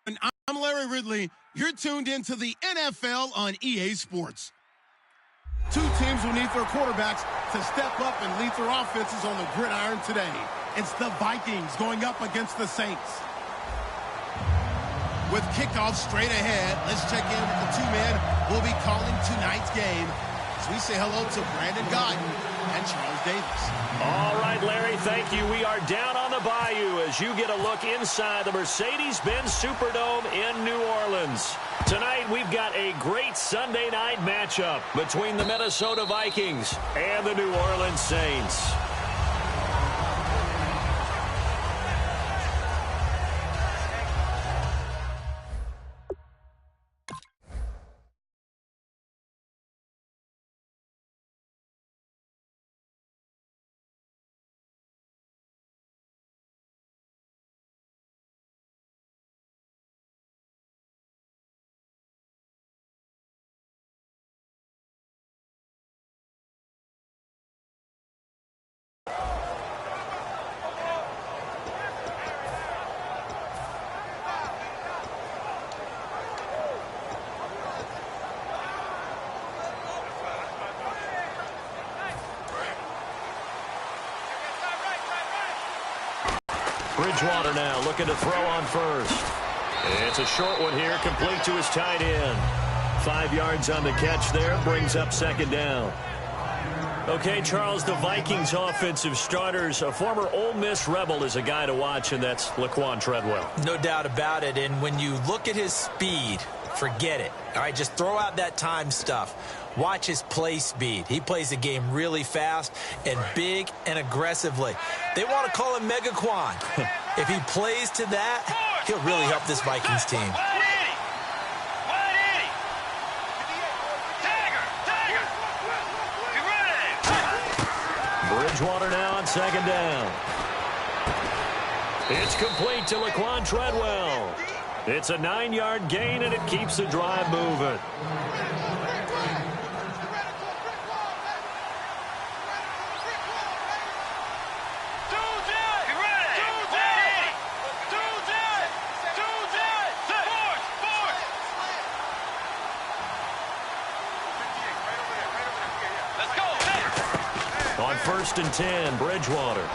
I'm Larry Ridley. You're tuned into the NFL on EA Sports. Two teams will need their quarterbacks to step up and lead their offenses on the gridiron today. It's the Vikings going up against the Saints. With kickoff straight ahead, let's check in with the two men who will be calling tonight's game as we say hello to Brandon Gaudin and Charles Davis. All right, Larry, thank you. We are down on the bayou as you get a look inside the Mercedes-Benz Superdome in New Orleans. Tonight, we've got a great Sunday night matchup between the Minnesota Vikings and the New Orleans Saints. Bridgewater now looking to throw on first. It's a short one here, complete to his tight end. 5 yards on the catch there, brings up second down. Okay, Charles, the Vikings offensive starters, a former Ole Miss Rebel is a guy to watch, and that's Laquan Treadwell. No doubt about it, and when you look at his speed, forget it. All right, just throw out that time stuff. Watch his play speed. He plays the game really fast and big and aggressively. They want to call him Megaquan. If he plays to that, he'll really help this Vikings team. Bridgewater now on second down. It's complete to Laquan Treadwell. It's a 9-yard gain, and it keeps the drive moving. On 1st and 10, Bridgewater.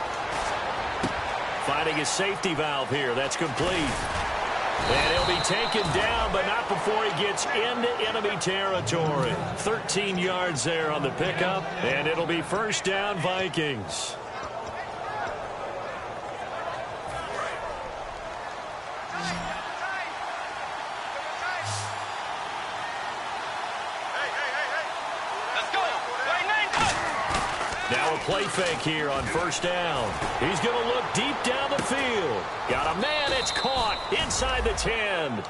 Finding his safety valve here. That's complete. And he'll be taken down, but not before he gets into enemy territory. 13 yards there on the pickup, and it'll be first down, Vikings. Now a play fake here on first down. He's going to look deep down the field. Got a man, it's caught inside the 10.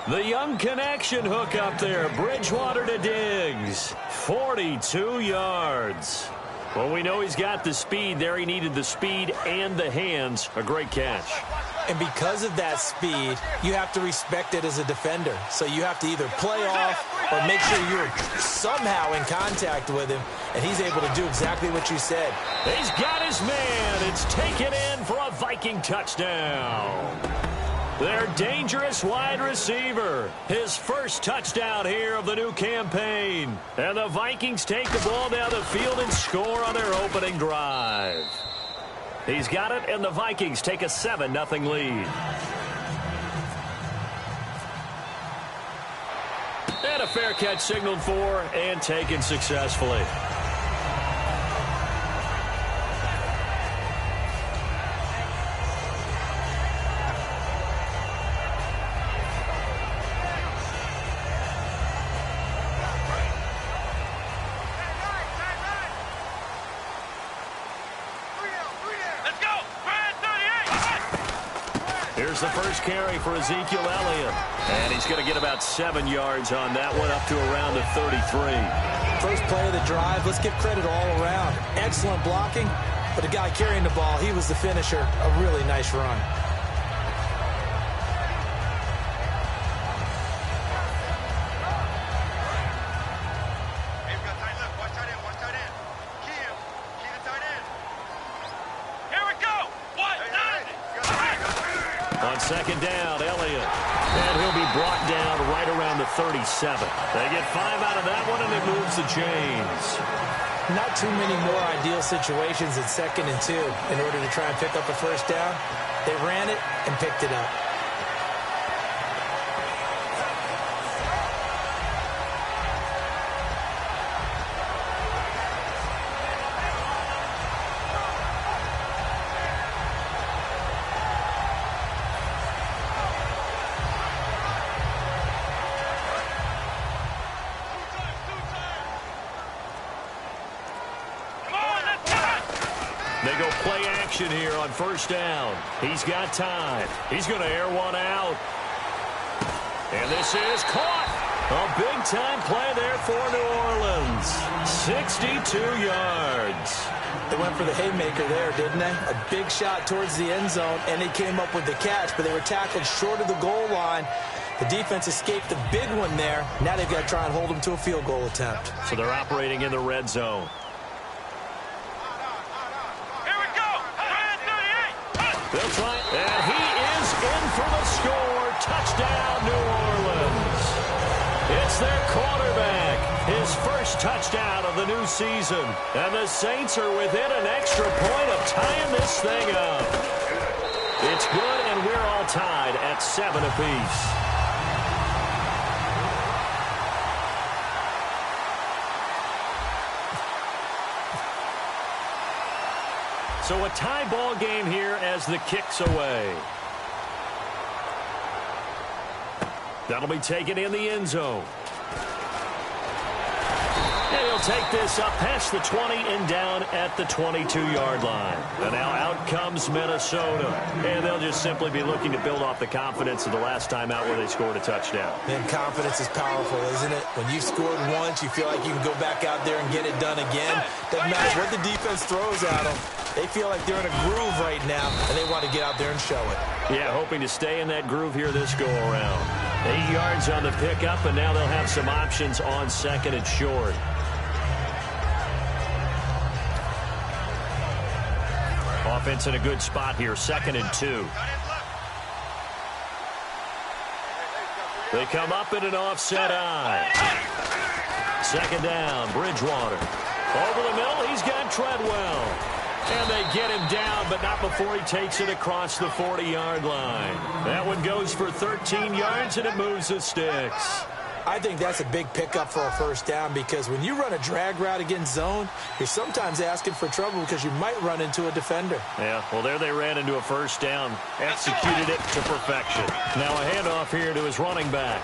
The young connection hook up there. Bridgewater to Diggs. 42 yards. Well, we know he's got the speed there. He needed the speed and the hands. A great catch. And because of that speed, you have to respect it as a defender. So you have to either play off or make sure you're somehow in contact with him, and he's able to do exactly what you said. He's got his man. It's taken in for a Viking touchdown. Their dangerous wide receiver. His first touchdown here of the new campaign. And the Vikings take the ball down the field and score on their opening drive. He's got it, and the Vikings take a 7-0 lead. And a fair catch signaled for and taken successfully. Here's the first carry for Ezekiel Elliott. And he's going to get about 7 yards on that one, up to around the 33. First play of the drive, let's give credit all around. Excellent blocking, but the guy carrying the ball, he was the finisher. A really nice run. On second down, Elliott. And he'll be brought down right around the 37. They get 5 out of that one, and it moves the chains. Not too many more ideal situations at 2nd and 2 in order to try and pick up a first down. They ran it and picked it up. They go play action here on first down. He's got time. He's going to air one out. And this is caught. A big-time play there for New Orleans. 62 yards. They went for the haymaker there, didn't they? A big shot towards the end zone, and they came up with the catch, but they were tackled short of the goal line. The defense escaped the big one there. Now they've got to try and hold them to a field goal attempt. So they're operating in the red zone. They'll try, and he is in for the score. Touchdown, New Orleans. It's their quarterback. His first touchdown of the new season. And the Saints are within an extra point of tying this thing up. It's good, and we're all tied at 7 apiece. So a tie ball game here as the kick's away. That'll be taken in the end zone. And he'll take this up past the 20 and down at the 22-yard line. And now out comes Minnesota. And they'll just simply be looking to build off the confidence of the last time out where they scored a touchdown. Man, confidence is powerful, isn't it? When you've scored once, you feel like you can go back out there and get it done again. Doesn't matter what the defense throws at them. They feel like they're in a groove right now, and they want to get out there and show it. Yeah, hoping to stay in that groove here this go-around. 8 yards on the pickup, and now they'll have some options on 2nd and short. Offense in a good spot here, 2nd and 2. They come up in an offset eye. 2nd down, Bridgewater. Over the middle, he's got Treadwell. And they get him down, but not before he takes it across the 40-yard line. That one goes for 13 yards, and it moves the sticks. I think that's a big pickup for a first down because when you run a drag route against zone, you're sometimes asking for trouble because you might run into a defender. Yeah, well, there they ran into a first down, executed it to perfection. Now a handoff here to his running back.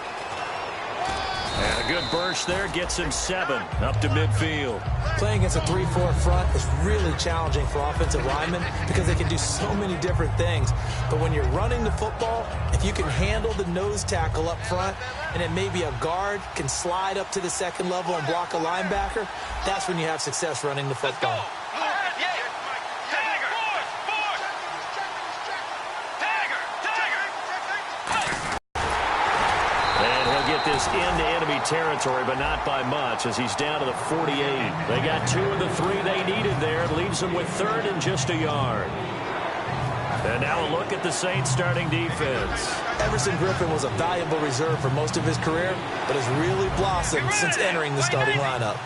And a good burst there gets him 7 up to midfield. Playing against a 3-4 front is really challenging for offensive linemen because they can do so many different things. But when you're running the football, if you can handle the nose tackle up front and then maybe a guard can slide up to the 2nd level and block a linebacker, that's when you have success running the football. This into enemy territory, but not by much as he's down to the 48. They got 2 of the 3 they needed there. It leaves them with 3rd and just a yard. And now a look at the Saints starting defense. Everson Griffin was a valuable reserve for most of his career, but has really blossomed since entering the starting lineup.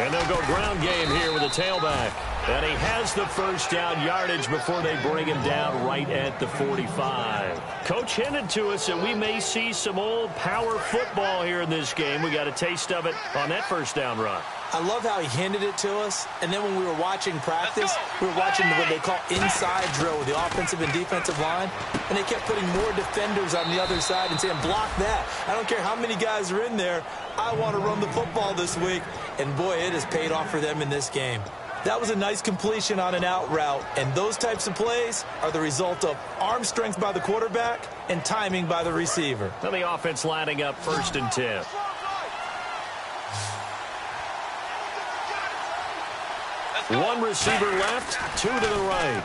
And they'll go ground game here with a tailback. And he has the first down yardage before they bring him down right at the 45. Coach hinted to us that we may see some old power football here in this game. We got a taste of it on that first down run. I love how he hinted it to us. And then when we were watching practice, we were watching what they call inside drill with the offensive and defensive line. And they kept putting more defenders on the other side and saying, block that. I don't care how many guys are in there. I want to run the football this week. And, boy, it has paid off for them in this game. That was a nice completion on an out route, and those types of plays are the result of arm strength by the quarterback and timing by the receiver. Now the offense lining up 1st and 10. One receiver left, 2 to the right.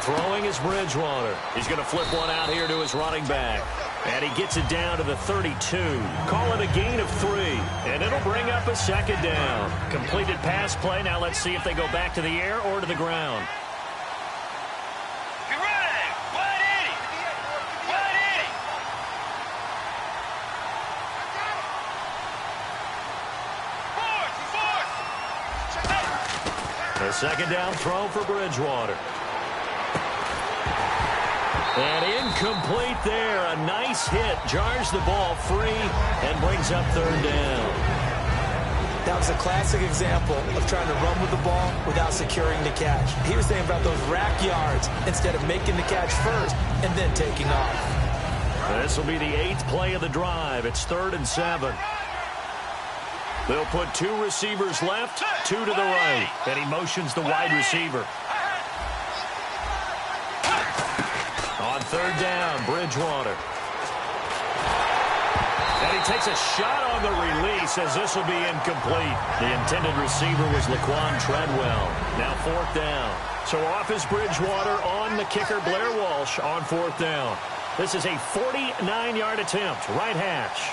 Throwing is Bridgewater. He's going to flip one out here to his running back. And he gets it down to the 32. Call it a gain of 3. And it'll bring up a 2nd down. Completed pass play. Now let's see if they go back to the air or to the ground. A second down throw for Bridgewater. And incomplete there. A nice hit. Jars the ball free and brings up third down. That was a classic example of trying to run with the ball without securing the catch. He was thinking about those rack yards instead of making the catch first and then taking off. This will be the 8th play of the drive. It's 3rd and 7. They'll put 2 receivers left, 2 to the right. And he motions the wide receiver. On 3rd down, Bridgewater. And he takes a shot on the release as this will be incomplete. The intended receiver was Laquan Treadwell. Now 4th down. So off is Bridgewater, on the kicker Blair Walsh on 4th down. This is a 49-yard attempt, right hash.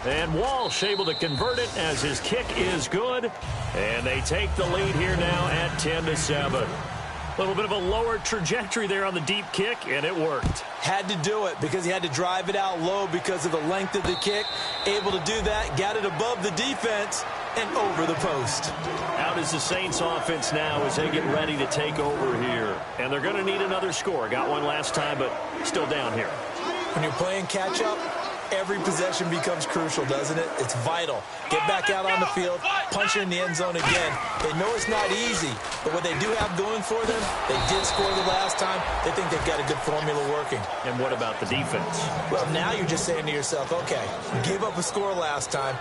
And Walsh able to convert it as his kick is good. And they take the lead here now at 10-7. A little bit of a lower trajectory there on the deep kick, and it worked. Had to do it because he had to drive it out low because of the length of the kick. Able to do that, got it above the defense and over the post. Out is the Saints offense now as they get ready to take over here. And they're going to need another score. Got one last time, but still down here. When you're playing catch-up, every possession becomes crucial, doesn't it? It's vital. Get back out on the field, punch it in the end zone again. They know it's not easy, but what they do have going for them, they did score the last time. They think they've got a good formula working. And what about the defense? Well, now you're just saying to yourself, okay, gave up a score last time.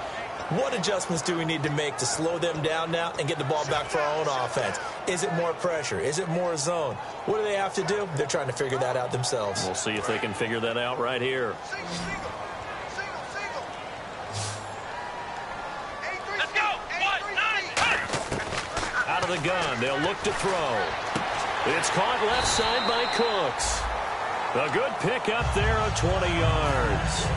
What adjustments do we need to make to slow them down now and get the ball back for our own offense? Is it more pressure? Is it more zone? What do they have to do? They're trying to figure that out themselves. We'll see if they can figure that out right here. Out of the gun, they'll look to throw. It's caught left side by Cooks. A good pick up there of 20 yards.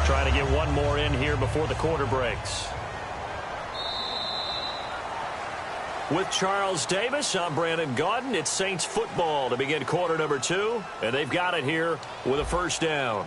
Trying to get one more in here before the quarter breaks. With Charles Davis, I'm Brandon Gaudin. It's Saints football to begin quarter number 2, and they've got it here with a first down.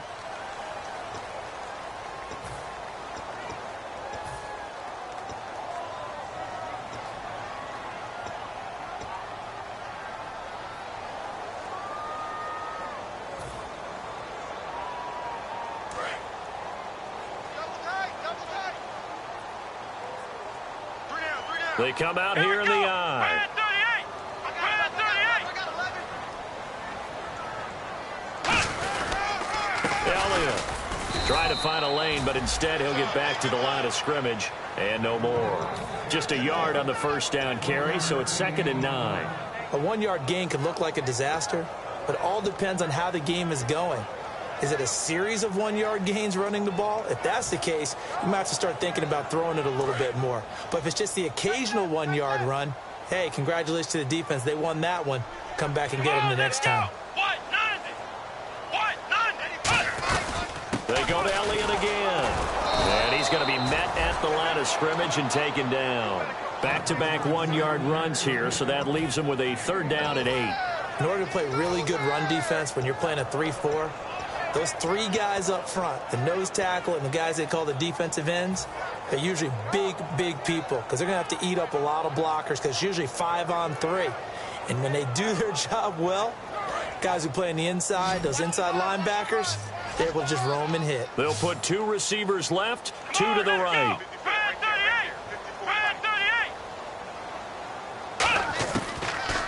They come out here in the eye. Elliott trying to find a lane, but instead he'll get back to the line of scrimmage and no more. Just a yard on the first down carry, so it's 2nd and 9. A 1-yard gain can look like a disaster, but it all depends on how the game is going. Is it a series of 1-yard gains running the ball? If that's the case, you might have to start thinking about throwing it a little bit more. But if it's just the occasional 1-yard run, hey, congratulations to the defense. They won that one. Come back and get them the next time. They go to Elliott again. And he's going to be met at the line of scrimmage and taken down. Back-to-back 1-yard runs here, so that leaves him with a 3rd down and 8. In order to play really good run defense when you're playing a 3-4, those 3 guys up front, the nose tackle and the guys they call the defensive ends, they're usually big, big people because they're going to have to eat up a lot of blockers because it's usually 5 on 3. And when they do their job well, guys who play on the inside, those inside linebackers, they're able to just roam and hit. They'll put 2 receivers left, 2 to the right.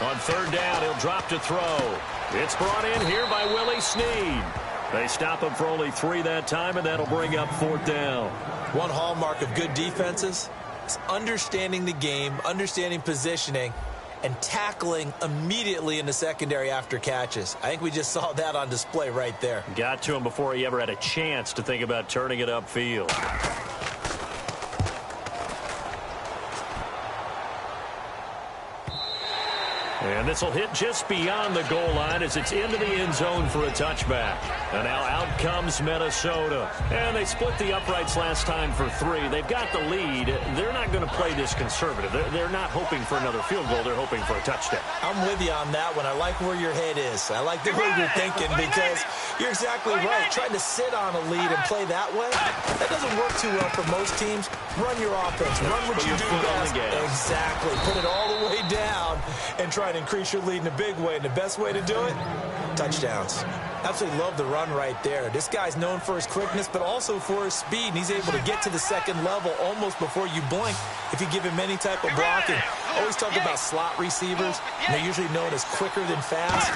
On 3rd down, he'll drop to throw. It's brought in here by Willie Snead. They stop him for only 3 that time, and that'll bring up 4th down. One hallmark of good defenses is understanding the game, understanding positioning, and tackling immediately in the secondary after catches. I think we just saw that on display right there. Got to him before he ever had a chance to think about turning it upfield. And this will hit just beyond the goal line as it's into the end zone for a touchback. And now out comes Minnesota. And they split the uprights last time for 3. They've got the lead. They're not going to play this conservative. They're not hoping for another field goal. They're hoping for a touchdown. I'm with you on that one. I like where your head is. I like the way you're thinking because you're exactly right. Trying to sit on a lead and play that way, that doesn't work too well for most teams. Run your offense. Run what you do best. Exactly. Put it all the way down and try to increase your lead in a big way. And the best way to do it, touchdowns. Absolutely love the run right there. This guy's known for his quickness, but also for his speed. And he's able to get to the second level almost before you blink if you give him any type of blocking. Always talk about slot receivers, and they're usually known as quicker than fast.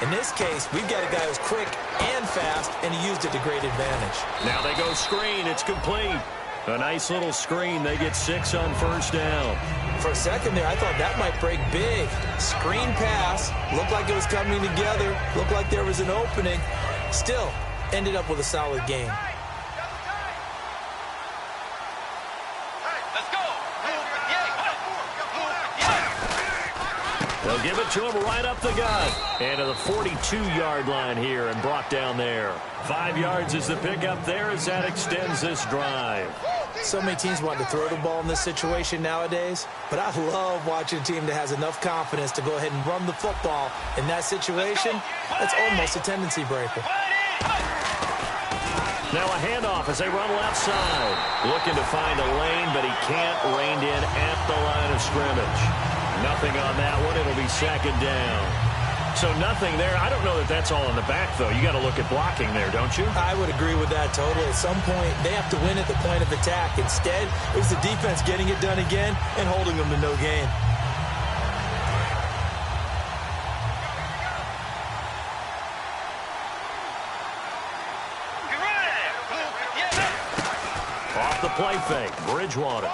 In this case, we've got a guy who's quick and fast, and he used it to great advantage. Now they go screen. It's complete. A nice little screen. They get 6 on first down. For a second there, I thought that might break big. Screen pass. Looked like it was coming together. Looked like there was an opening. Still, ended up with a solid game. They'll give it to him right up the gut. And to the 42-yard line here and brought down there. 5 yards is the pickup there as that extends this drive. So many teams want to throw the ball in this situation nowadays, but I love watching a team that has enough confidence to go ahead and run the football in that situation. That's almost a tendency breaker. Now a handoff as they run left side. Looking to find a lane, but he can't. Reined in at the line of scrimmage. Nothing on that one. It'll be second down. So nothing there. I don't know that that's all in the back, though. You got to look at blocking there, don't you? I would agree with that totally. At some point, they have to win at the point of attack. Instead, it was the defense getting it done again and holding them to no gain. Off the play fake, Bridgewater.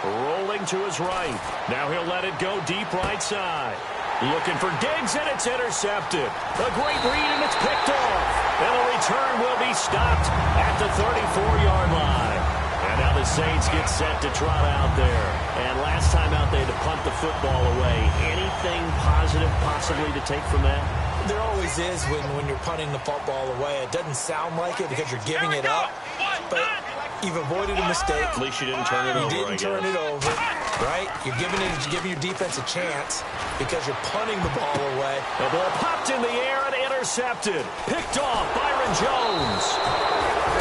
Rolling to his right. Now he'll let it go deep right side. Looking for Diggs, and it's intercepted. A great read, and it's picked off. And the return will be stopped at the 34-yard line. And now the Saints get set to trot out there. And last time out, they had to punt the football away. Anything positive possibly to take from that? There always is when you're punting the football away. It doesn't sound like it because you're giving it up. But you've avoided a mistake. At least you didn't turn it over, You didn't turn it over, right? You're giving your defense a chance because you're punting the ball away. The ball popped in the air and intercepted. Picked off Byron Jones.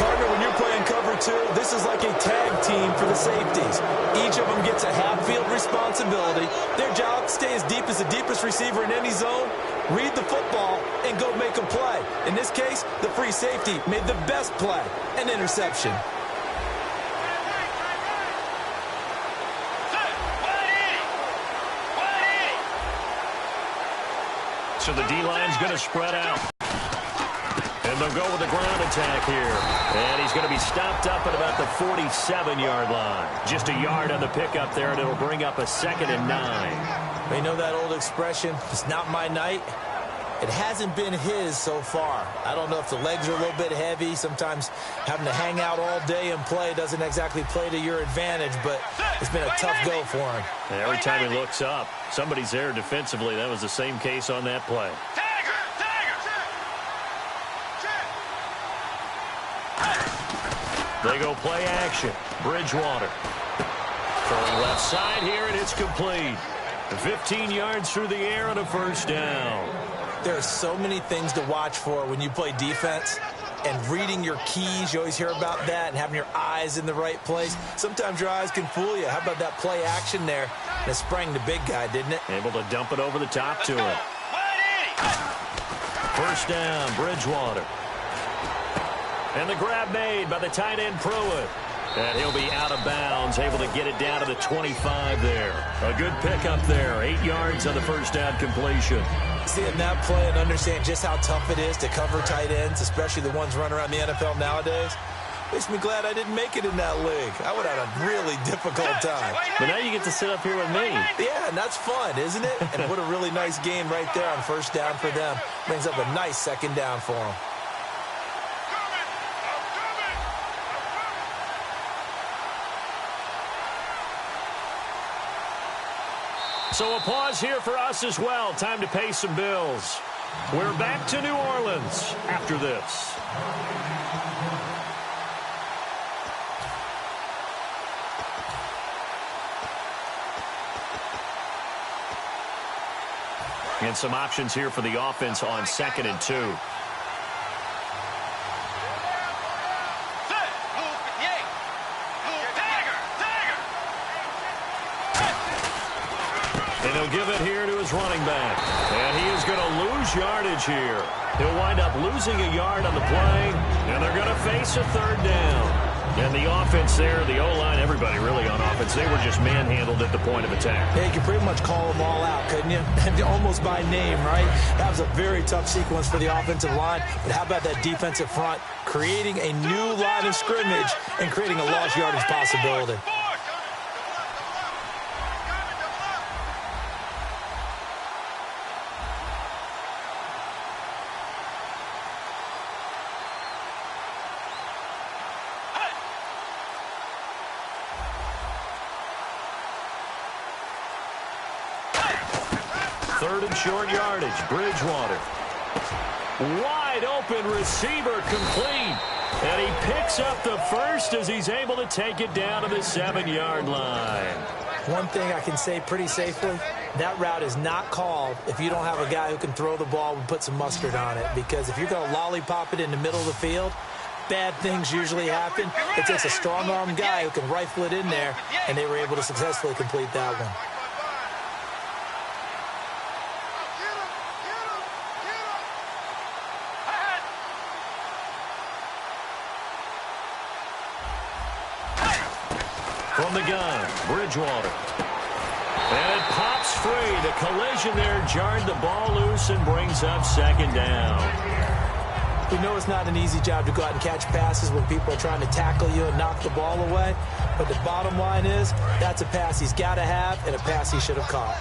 Partner, when you're playing cover 2, this is like a tag team for the safeties. Each of them gets a half-field responsibility. Their job, stay as deep as the deepest receiver in any zone, read the football, and go make a play. In this case, the free safety made the best play, an interception. So the D-line's going to spread out. And they'll go with the ground attack here. And he's going to be stopped up at about the 47-yard line. Just a yard on the pickup there, and it'll bring up a 2nd and 9. You know that old expression, it's not my night? It hasn't been his so far. I don't know if the legs are a little bit heavy. Sometimes having to hang out all day and play doesn't exactly play to your advantage, but it's been a tough go for him. And every time he looks up, somebody's there defensively. That was the same case on that play. They go play action. Bridgewater. Throwing left side here, and it's complete. 15 yards through the air and a first down. There are so many things to watch for when you play defense. And reading your keys, you always hear about that, and having your eyes in the right place. Sometimes your eyes can fool you. How about that play action there? And it sprang the big guy, didn't it? Able to dump it over the top to him. First down, Bridgewater. And the grab made by the tight end Pruitt. And he'll be out of bounds, able to get it down to the 25 there. A good pickup there, 8 yards on the first down completion. Seeing that play and understand just how tough it is to cover tight ends, especially the ones running around the NFL nowadays, makes me glad I didn't make it in that league. I would have had a really difficult time. But now you get to sit up here with me. Yeah, and that's fun, isn't it? And what a really nice game right there on first down for them. Brings up a nice second down for them. So a pause here for us as well. Time to pay some bills. We're back to New Orleans after this. And some options here for the offense on 2nd and 2. And he'll give it here to his running back. And he is going to lose yardage here. He'll wind up losing a yard on the play, and they're going to face a 3rd down. And the offense there, the O-line, everybody really on offense, they were just manhandled at the point of attack. Yeah, you could pretty much call them all out, couldn't you? Almost by name, right? That was a very tough sequence for the offensive line. But how about that defensive front creating a new line of scrimmage and creating a lost yardage possibility? Third and short yardage. Bridgewater. Wide open receiver complete. And he picks up the first as he's able to take it down to the 7-yard line. One thing I can say pretty safely, that route is not called if you don't have a guy who can throw the ball and put some mustard on it. Because if you're going to lollipop it in the middle of the field, bad things usually happen. It takes a strong-arm guy who can rifle it in there, and they were able to successfully complete that one. From the gun, Bridgewater. And it pops free. The collision there jarred the ball loose and brings up 2nd down. We know it's not an easy job to go out and catch passes when people are trying to tackle you and knock the ball away. But the bottom line is, that's a pass he's got to have and a pass he should have caught.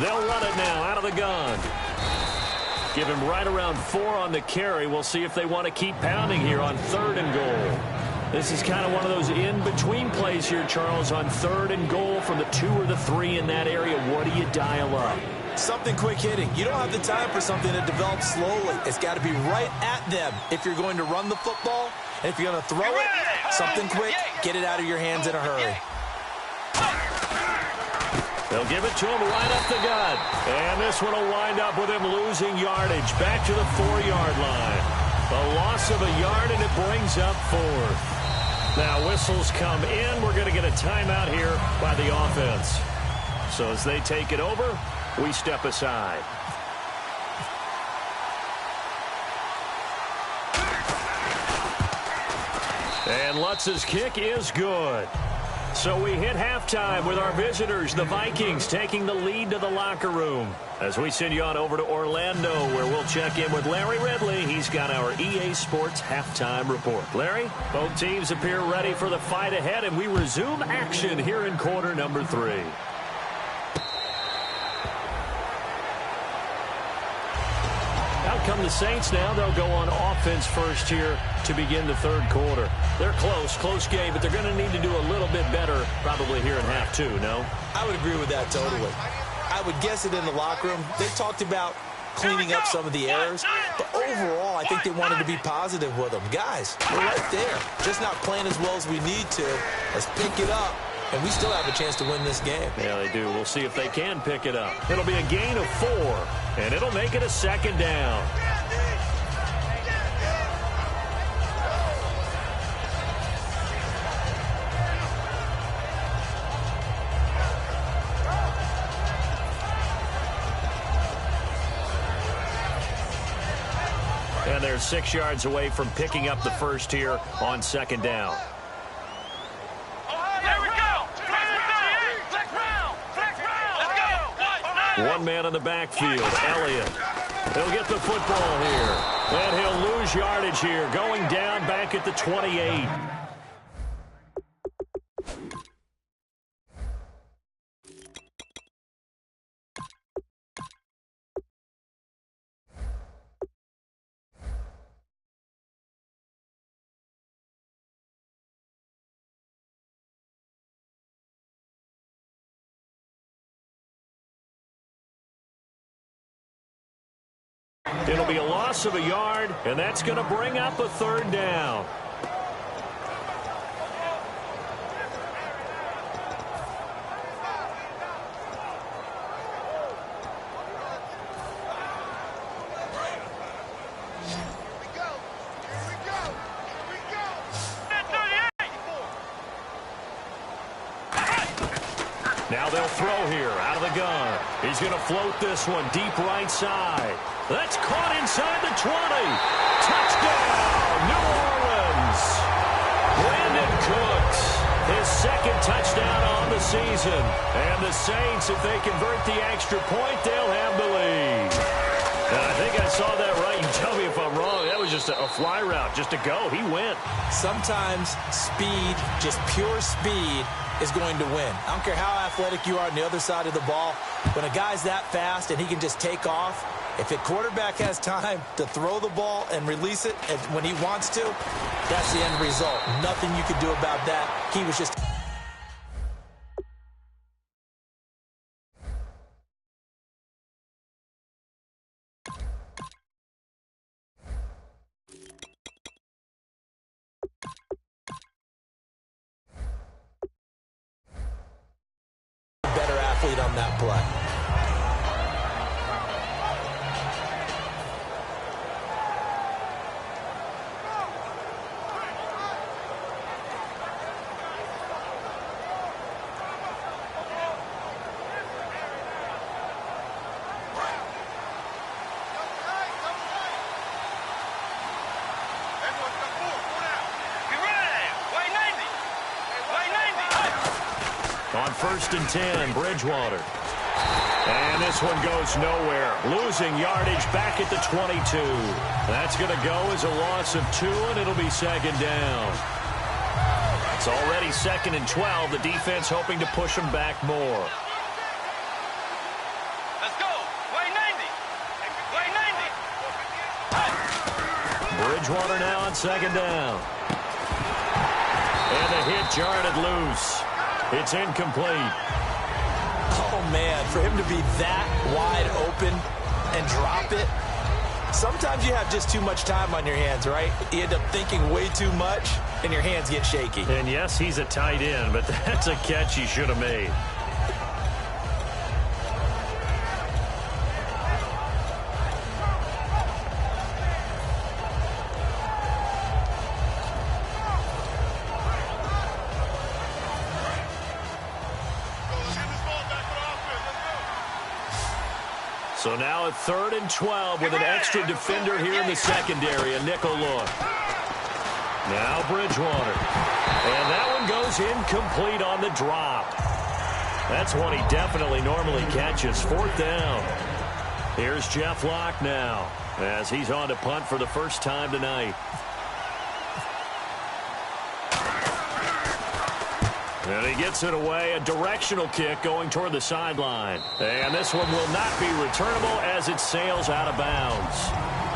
They'll run it now out of the gun. Give him right around 4 on the carry. We'll see if they want to keep pounding here on 3rd and goal. This is kind of one of those in-between plays here, Charles, on 3rd and goal from the 2 or the 3 in that area. What do you dial up? Something quick hitting. You don't have the time for something that develops slowly. It's got to be right at them if you're going to run the football. And if you're going to throw it, something quick, get it out of your hands in a hurry. They'll give it to him right up the gut. And this one will wind up with him losing yardage back to the 4-yard line. A loss of a yard, and it brings up 4th. Now whistles come in. We're going to get a timeout here by the offense. So as they take it over, we step aside. And Lutz's kick is good. So we hit halftime with our visitors, the Vikings, taking the lead to the locker room. As we send you on over to Orlando, where we'll check in with Larry Ridley. He's got our EA Sports halftime report. Larry, both teams appear ready for the fight ahead, and we resume action here in quarter number 3. Out come the Saints now. They'll go on offense first here to begin the 3rd quarter. They're close game, but they're going to need to do a little bit better probably here in half 2, no? I would agree with that totally. I would guess it in the locker room. They talked about cleaning up some of the errors, but overall, I think they wanted to be positive with them. Guys, we're right there. Just not playing as well as we need to. Let's pick it up, and we still have a chance to win this game. Yeah, they do. We'll see if they can pick it up. It'll be a gain of 4, and it'll make it a 2nd down. And they're 6 yards away from picking up the first here on 2nd down. One man in the backfield, Elliott. He'll get the football here. And he'll lose yardage here, going down back at the 28. It'll be a loss of a yard, and that's going to bring up a third down. Now they'll throw here out of the gun. He's going to float this one deep right side. That's caught inside the 20. Touchdown, New Orleans. Brandon Cooks, his second touchdown on the season. And the Saints, if they convert the extra point, they'll have the lead. And I think I saw that right. You tell me if I'm wrong. That was just a fly route, just to go. He went. Sometimes speed, just pure speed, is going to win. I don't care how athletic you are on the other side of the ball. When a guy's that fast and he can just take off, if a quarterback has time to throw the ball and release it when he wants to, that's the end result. Nothing you could do about that. He was just... better athlete on that play. On 1st and 10, Bridgewater. And this one goes nowhere. Losing yardage back at the 22. That's going to go as a loss of 2, and it'll be second down. It's already 2nd and 12. The defense hoping to push them back more. Let's go. Way 90. Way 90. Bridgewater now on 2nd down. And the hit jarred loose. It's incomplete. Oh, man, for him to be that wide open and drop it, sometimes you have just too much time on your hands, right? You end up thinking way too much, and your hands get shaky. And, yes, he's a tight end, but that's a catch he should have made. So now a 3rd and 12 with an extra defender here in the secondary, a nickel look. Now Bridgewater. And that one goes incomplete on the drop. That's one he definitely normally catches. 4th down. Here's Jeff Locke now as he's on to punt for the first time tonight. And he gets it away, a directional kick going toward the sideline. And this one will not be returnable as it sails out of bounds.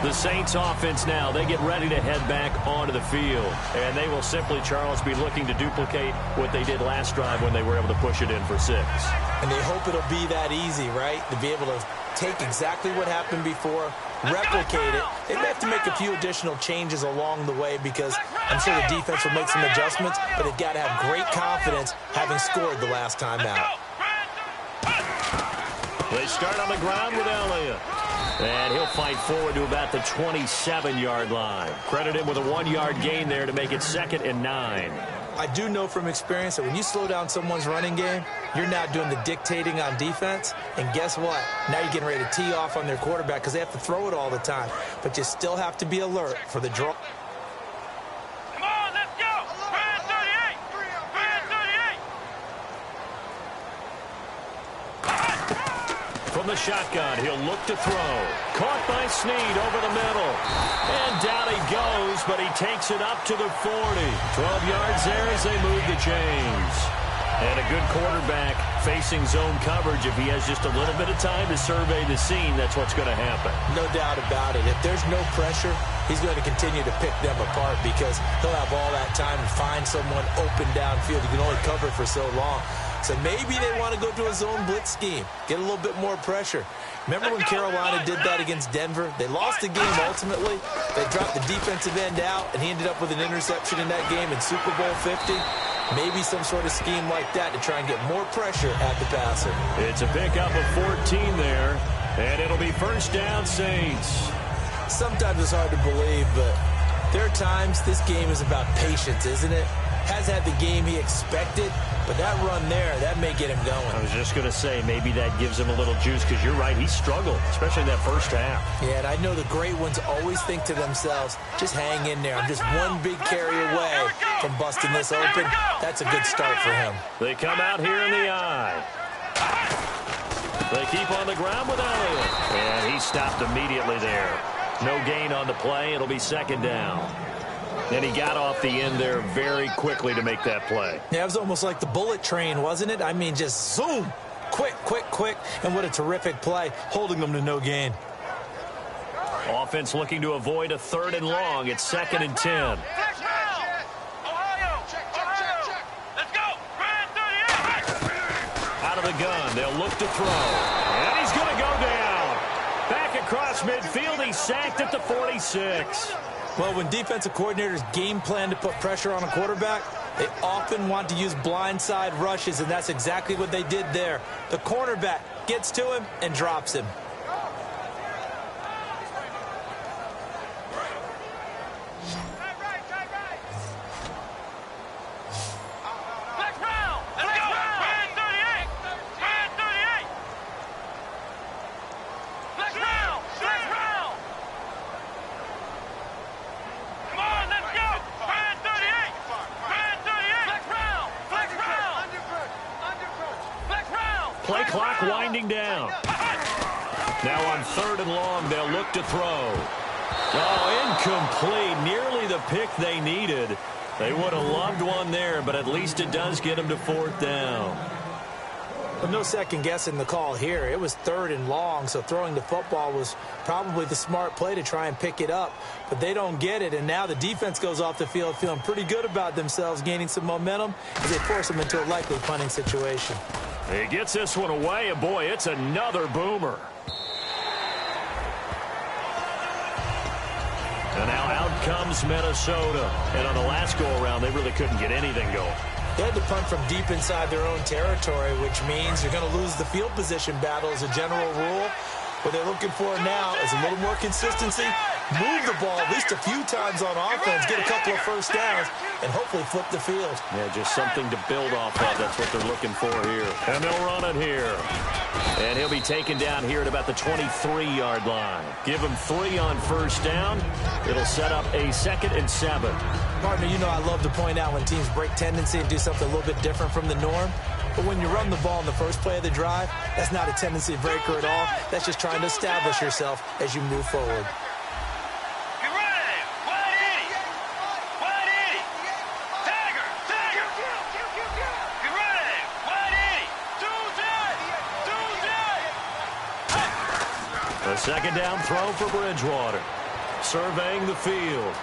The Saints offense now, they get ready to head back onto the field. And they will simply, Charles, be looking to duplicate what they did last drive when they were able to push it in for 6. And they hope it'll be that easy, right? To be able to take exactly what happened before, replicate it. They may have to make a few additional changes along the way because I'm sure the defense will make some adjustments, but they've got to have great confidence having scored the last time out. They start on the ground with Elliott. And he'll fight forward to about the 27-yard line. Credit him with a 1-yard gain there to make it 2nd and 9. I do know from experience that when you slow down someone's running game, you're now doing the dictating on defense. And guess what? Now you're getting ready to tee off on their quarterback because they have to throw it all the time. But you still have to be alert for the draw. Come on, let's go. Brand 38. Brand 38. From the shotgun, he'll look to throw. Caught by Snead over the middle. And down he goes, but he takes it up to the 40. 12 yards there as they move the chains. And a good quarterback facing zone coverage. If he has just a little bit of time to survey the scene, that's what's going to happen. No doubt about it. If there's no pressure, he's going to continue to pick them apart because he'll have all that time to find someone open downfield. You can only cover for so long. So maybe they want to go to a zone blitz scheme, get a little bit more pressure. Remember when Carolina did that against Denver? They lost the game ultimately. They dropped the defensive end out, and he ended up with an interception in that game in Super Bowl 50. Maybe some sort of scheme like that to try and get more pressure at the passer. It's a pickup of 14 there, and it'll be first down, Saints. Sometimes it's hard to believe, but there are times this game is about patience, isn't it? Has had the game he expected, but that run there, that may get him going. I was just going to say, maybe that gives him a little juice, because you're right, he struggled, especially in that first half. Yeah, and I know the great ones always think to themselves, just hang in there. I'm just one big carry away from busting this open. That's a good start for him. They come out here in the eye. They keep on the ground with Elliott. And he stopped immediately there. No gain on the play. It'll be second down. And he got off the end there very quickly to make that play. Yeah, it was almost like the bullet train, wasn't it? I mean, just zoom. Quick, quick, quick. And what a terrific play, holding them to no gain. Offense looking to avoid a 3rd and long. It's 2nd and 10. Ohio. Let's go. Red 38. Out of the gun. They'll look to throw. And he's going to go down. Back across midfield. He's sacked at the 46. Well, when defensive coordinators game plan to put pressure on a quarterback, they often want to use blindside rushes, and that's exactly what they did there. The cornerback gets to him and drops him. Play clock winding down. Now on 3rd and long, they'll look to throw. Oh, incomplete. Nearly the pick they needed. They would have loved one there, but at least it does get them to 4th down. But no second guessing the call here. It was 3rd and long, so throwing the football was probably the smart play to try and pick it up. But they don't get it, and now the defense goes off the field feeling pretty good about themselves, gaining some momentum as they force them into a likely punting situation. He gets this one away, and boy, it's another boomer. And now out comes Minnesota. And on the last go-around, they really couldn't get anything going. They had to punt from deep inside their own territory, which means you're going to lose the field position battle as a general rule. What they're looking for now is a little more consistency, move the ball at least a few times on offense, get a couple of first downs, and hopefully flip the field. Yeah, just something to build off of. That's what they're looking for here. And they'll run it here. And he'll be taken down here at about the 23-yard line. Give him 3 on first down. It'll set up a 2nd and 7. Partner, you know I love to point out when teams break tendency and do something a little bit different from the norm. But when you run the ball in the first play of the drive, that's not a tendency breaker at all. That's just trying to establish yourself as you move forward. Get ready. 180. 180. Tiger. Tiger. Get ready. 180. 2-10. 2-10. A second down throw for Bridgewater. Surveying the field.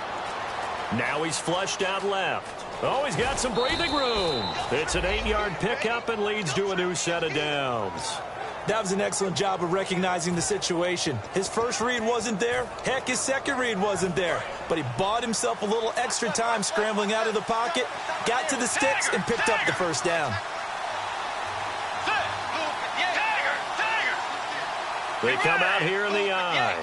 Now he's flushed out left. Oh, he's got some breathing room. It's an 8-yard pickup and leads to a new set of downs. That was an excellent job of recognizing the situation. His first read wasn't there. Heck, his second read wasn't there. But he bought himself a little extra time scrambling out of the pocket, got to the sticks, and picked up the first down. They come out here in the eye.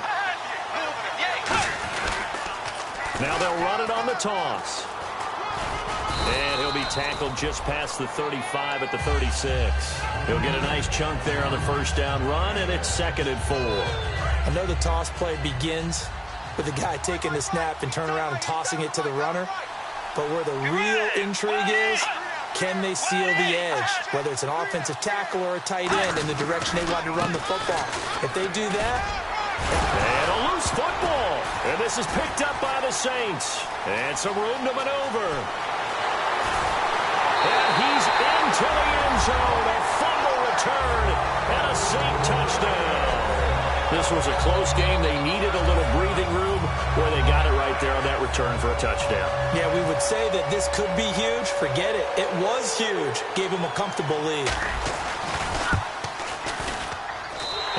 Now they'll run it on the toss. And he'll be tackled just past the 35 at the 36. He'll get a nice chunk there on the first down run, and it's 2nd and 4. I know the toss play begins with the guy taking the snap and turning around and tossing it to the runner. But where the real intrigue is, can they seal the edge? Whether it's an offensive tackle or a tight end in the direction they want to run the football. If they do that... And a loose football. And this is picked up by the Saints. And some room to maneuver. And he's into the end zone. A fumble return and a Saint touchdown. This was a close game. They needed a little breathing room where they got it right there on that return for a touchdown. Yeah, we would say that this could be huge. Forget it. It was huge. Gave him a comfortable lead.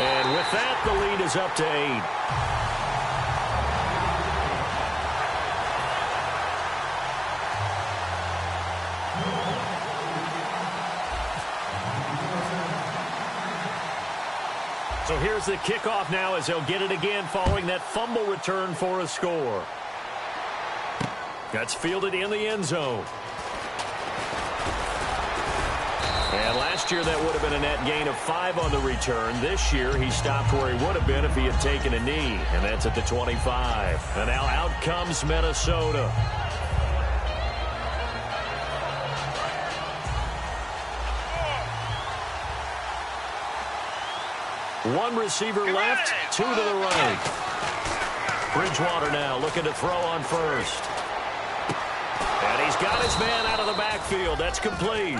And with that, the lead is up to 8. So here's the kickoff now as they'll get it again following that fumble return for a score. That's fielded in the end zone. And last year that would have been a net gain of 5 on the return. This year he stopped where he would have been if he had taken a knee. And that's at the 25. And now out comes Minnesota. One receiver left, 2 to the right. Bridgewater now looking to throw on first. And he's got his man out of the backfield. That's complete.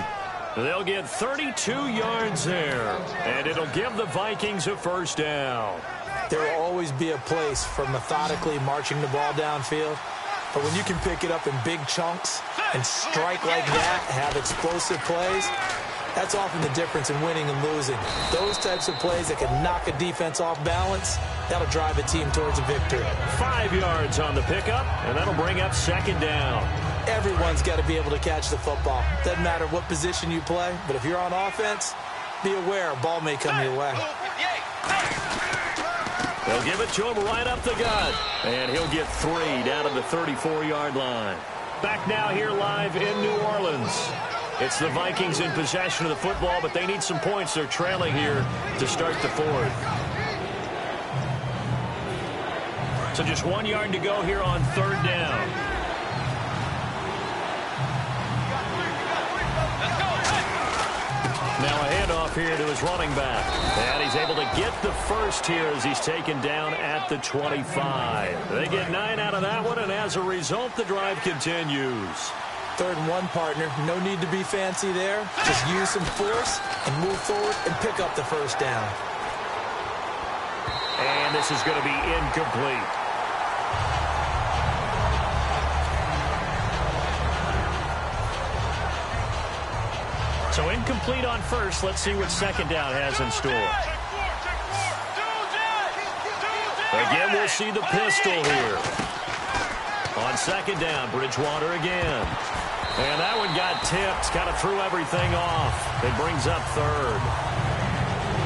They'll get 32 yards there. And it'll give the Vikings a first down. There will always be a place for methodically marching the ball downfield. But when you can pick it up in big chunks and strike like that, have explosive plays, that's often the difference in winning and losing. Those types of plays that can knock a defense off balance, that'll drive a team towards a victory. 5 yards on the pickup, and that'll bring up second down. Everyone's got to be able to catch the football. Doesn't matter what position you play, but if you're on offense, be aware a ball may come your way. They'll give it to him right up the gut, and he'll get 3 down to the 34-yard line. Back now here live in New Orleans. It's the Vikings in possession of the football, but they need some points. They're trailing here to start the fourth. So just 1 yard to go here on third down. Now a handoff here to his running back. And he's able to get the first here as he's taken down at the 25. They get 9 out of that one, and as a result, the drive continues. 3rd and 1, partner. No need to be fancy there. Just use some force and move forward and pick up the first down. And this is going to be incomplete. So incomplete on first. Let's see what second down has in store. Again, we'll see the pistol here. On second down, Bridgewater again. And that one got tipped, kind of threw everything off. It brings up third.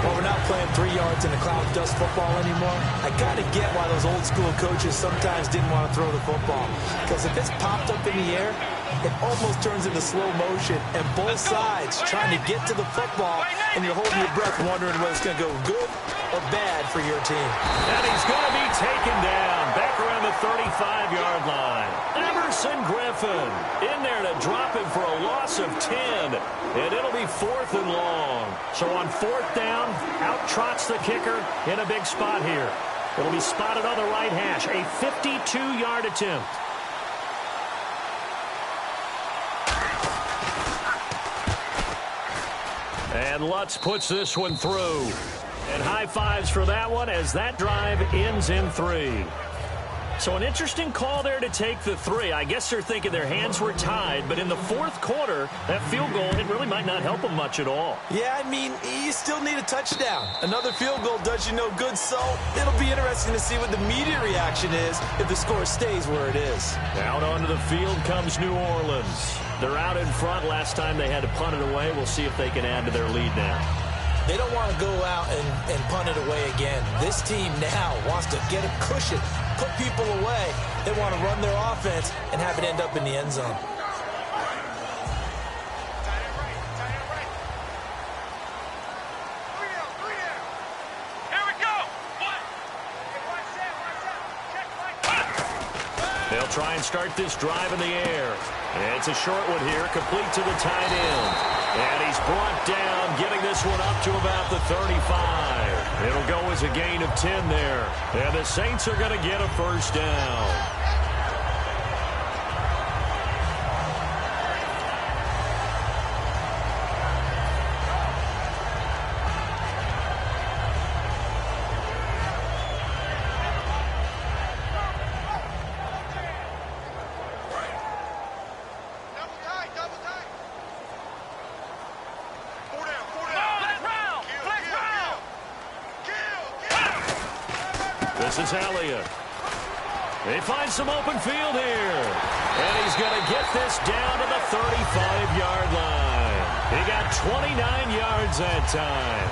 Well, we're not playing 3 yards in a cloud of dust football anymore. I got to get why those old school coaches sometimes didn't want to throw the football. Because if it's popped up in the air, it almost turns into slow motion. And both sides trying to get to the football, and you're holding your breath wondering whether it's going to go good or bad for your team. And he's going to be taken down back around the 35-yard line. Emerson Griffin in there to drop him for a loss of 10. And it'll be 4th and long. So on 4th down, out trots the kicker in a big spot here. It'll be spotted on the right hash. A 52-yard attempt. And Lutz puts this one through. And high fives for that one as that drive ends in 3. So an interesting call there to take the 3. I guess they're thinking their hands were tied, but in the 4th quarter, that field goal, it really might not help them much at all. Yeah, I mean, you still need a touchdown. Another field goal does you no good, so it'll be interesting to see what the media reaction is if the score stays where it is. Out onto the field comes New Orleans. They're out in front. Last time they had to punt it away. We'll see if they can add to their lead now. They don't want to go out and punt it away again. This team now wants to get a cushion, put people away. They want to run their offense and have it end up in the end zone. Here we go. They'll try and start this drive in the air. And it's a short one here, complete to the tight end. And he's brought down, getting this one up to about the 35. It'll go as a gain of 10 there. And the Saints are going to get a first down. This is Elliott. They find some open field here. And he's going to get this down to the 35-yard line. He got 29 yards that time.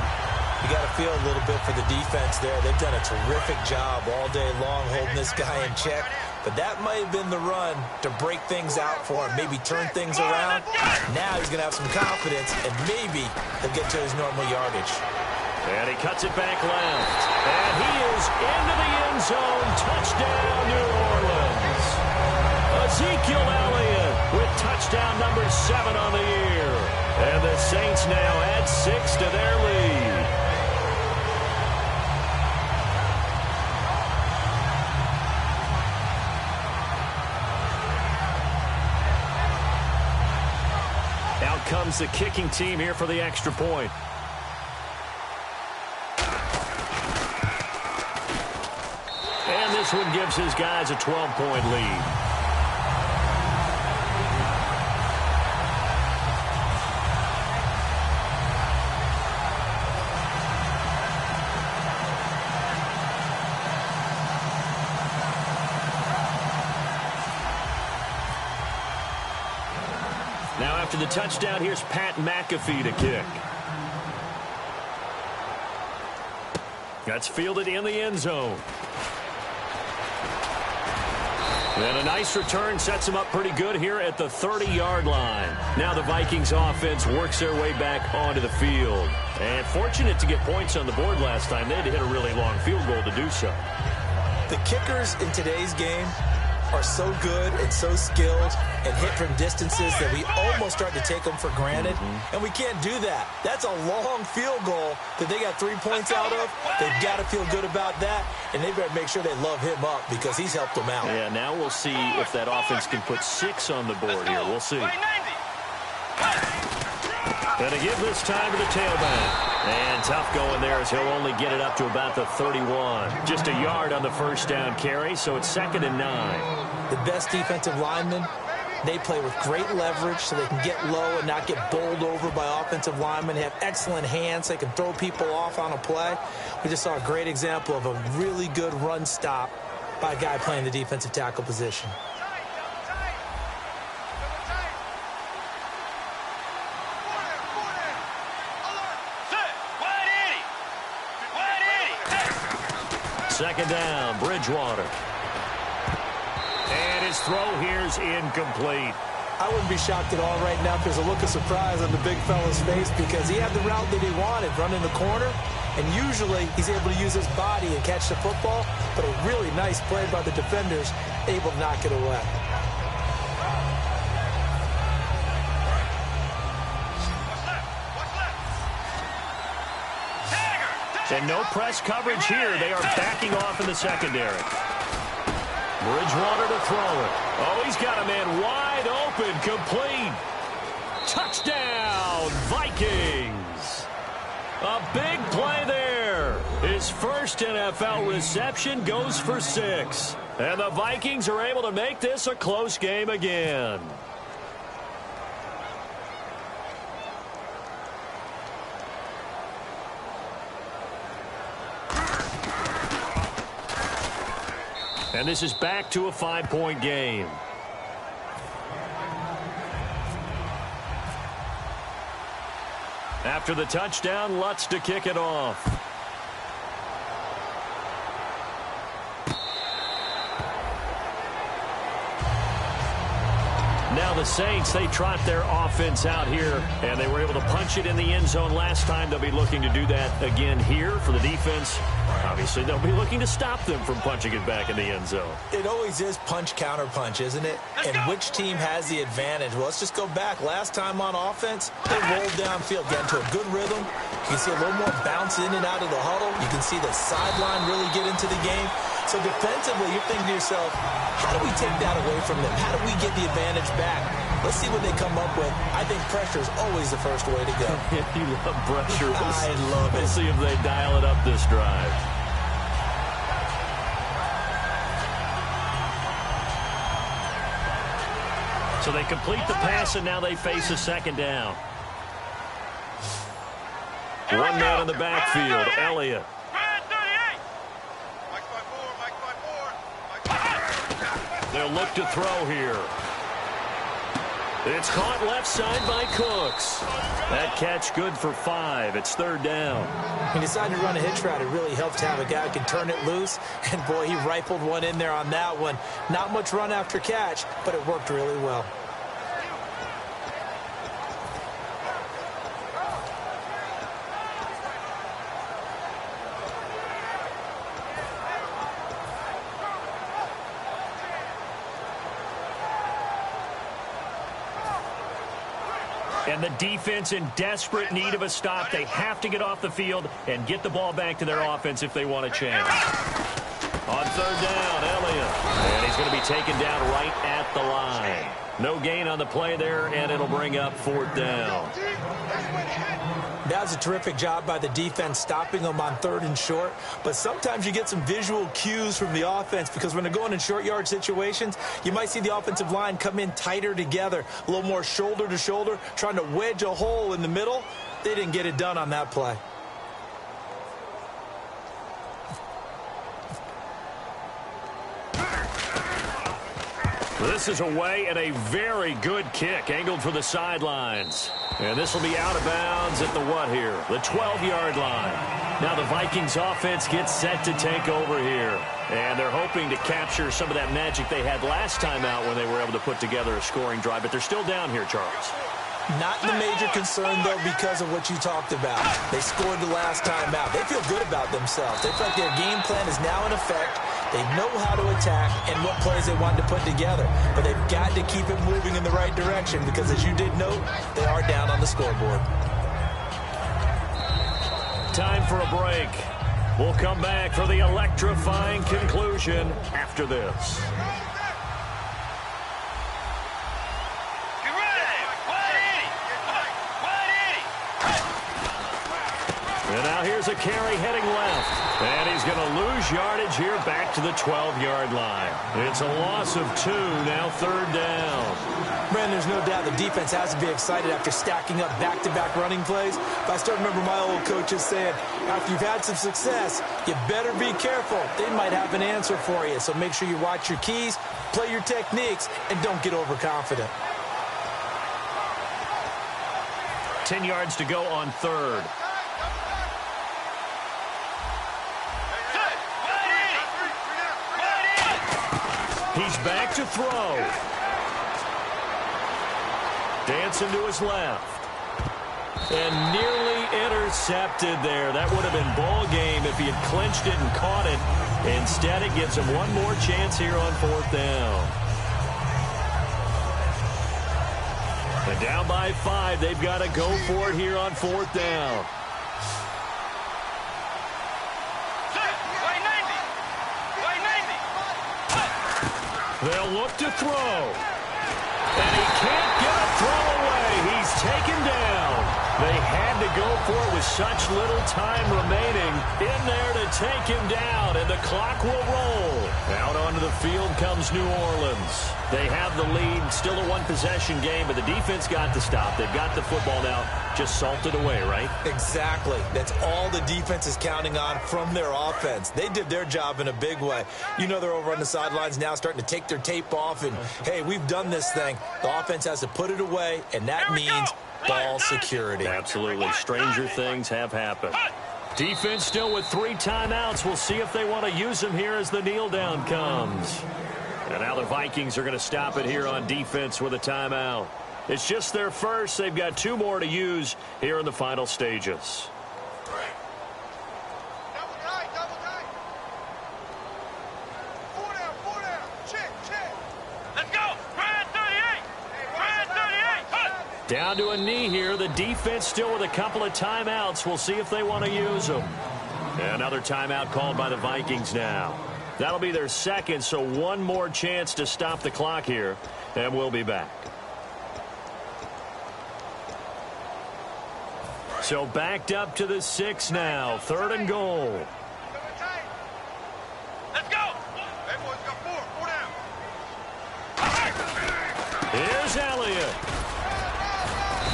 You got to feel a little bit for the defense there. They've done a terrific job all day long holding this guy in check. But that might have been the run to break things out for him, maybe turn things around. Now he's going to have some confidence, and maybe he'll get to his normal yardage. And he cuts it back left. And he is into the end zone. Touchdown, New Orleans. Ezekiel Elliott with touchdown number 7 on the year. And the Saints now add 6 to their lead. Out comes the kicking team here for the extra point. And this one gives his guys a 12-point lead. Now after the touchdown, here's Pat McAfee to kick. That's fielded in the end zone. And a nice return sets him up pretty good here at the 30-yard line. Now the Vikings offense works their way back onto the field. And fortunate to get points on the board last time. They had to hit a really long field goal to do so. The kickers in today's game are so good and so skilled and hit from distances that we almost start to take them for granted. And we can't do that. That's a long field goal that they got 3 points out of. They've got to feel good about that, and they better make sure they love him up because he's helped them out. Yeah, now we'll see if that offense can put 6 on the board here. We'll see. And to give this time to the tailback. And tough going there as he'll only get it up to about the 31. Just a yard on the first down carry, so it's 2nd and 9. The best defensive linemen, they play with great leverage so they can get low and not get bowled over by offensive linemen. They have excellent hands. They can throw people off on a play. We just saw a great example of a really good run stop by a guy playing the defensive tackle position. Second down, Bridgewater. And his throw here's incomplete. I wouldn't be shocked at all right now if there's a look of surprise on the big fella's face because he had the route that he wanted, running the corner, and usually he's able to use his body and catch the football, but a really nice play by the defenders, able to knock it away. And no press coverage here. They are backing off in the secondary. Bridgewater to throw it. Oh, he's got a man wide open, complete. Touchdown, Vikings. A big play there. His first NFL reception goes for 6. And the Vikings are able to make this a close game again. And this is back to a 5-point game. After the touchdown, Lutz to kick it off. Now the Saints, they trot their offense out here, and they were able to punch it in the end zone last time. They'll be looking to do that again here for the defense. Obviously, they'll be looking to stop them from punching it back in the end zone. It always is punch, counter punch, isn't it? And which team has the advantage? Well, let's just go back. Last time on offense, they rolled downfield, got into a good rhythm. You can see a little more bounce in and out of the huddle. You can see the sideline really get into the game. So defensively, you're thinking to yourself, how do we take that away from them? How do we get the advantage back? Let's see what they come up with. I think pressure is always the first way to go. You love pressure. I love it. We'll see if they dial it up this drive. So they complete the pass, and now they face a second down. One man in the backfield, Elliott. They'll look to throw here. It's caught left side by Cooks. That catch good for 5. It's 3rd down. He decided to run a hitch route. It really helped to have a guy who can turn it loose. And, boy, he rifled one in there on that one. Not much run after catch, but it worked really well. And the defense in desperate need of a stop. They have to get off the field and get the ball back to their offense if they want a chance. On 3rd down, Elliott. And he's going to be taken down right at the line. No gain on the play there, and it'll bring up 4th down. That was a terrific job by the defense stopping them on 3rd and short. But sometimes you get some visual cues from the offense because when they're going in short yard situations, you might see the offensive line come in tighter together, a little more shoulder to shoulder, trying to wedge a hole in the middle. They didn't get it done on that play. This is away and a very good kick, angled for the sidelines. And this will be out of bounds at the what here? The 12-yard line. Now the Vikings offense gets set to take over here. And they're hoping to capture some of that magic they had last time out when they were able to put together a scoring drive. But they're still down here, Charles. Not the major concern, though, because of what you talked about. They scored the last time out. They feel good about themselves. They feel like their game plan is now in effect. They know how to attack and what plays they want to put together. But they've got to keep it moving in the right direction because, as you did note, they are down on the scoreboard. Time for a break. We'll come back for the electrifying conclusion after this. And now here's a carry heading left. And he's going to lose yardage here back to the 12-yard line. It's a loss of 2, now 3rd down. Brandon, there's no doubt the defense has to be excited after stacking up back-to-back running plays. But I still remember my old coaches saying, after you've had some success, you better be careful. They might have an answer for you. So make sure you watch your keys, play your techniques, and don't get overconfident. 10 yards to go on 3rd. He's back to throw. Dancing to his left. And nearly intercepted there. That would have been ball game if he had clinched it and caught it. Instead, it gives him one more chance here on 4th down. And down by 5. They've got to go for it here on 4th down. They'll look to throw. And he can't get a throw away. He's taken down. They had to go for it with such little time remaining in there to take him down, and the clock will roll. Out onto the field comes New Orleans. They have the lead, still a one-possession game, but the defense got the stop. They've got the football now, just salted away, right? Exactly. That's all the defense is counting on from their offense. They did their job in a big way. You know they're over on the sidelines now starting to take their tape off, and, hey, we've done this thing. The offense has to put it away, and that means ball security. Absolutely. Stranger things have happened. Defense still with 3 timeouts. We'll see if they want to use them here as the kneel down comes. And now the Vikings are going to stop it here on defense with a timeout. It's just their first. They've got 2 more to use here in the final stages. Down to a knee here. The defense still with a couple of timeouts. We'll see if they want to use them. Another timeout called by the Vikings now. That'll be their second, so one more chance to stop the clock here, and we'll be back. So backed up to the 6 now. 3rd and goal. Let's go. Hey, boys, got 4 down. Here's Elliott.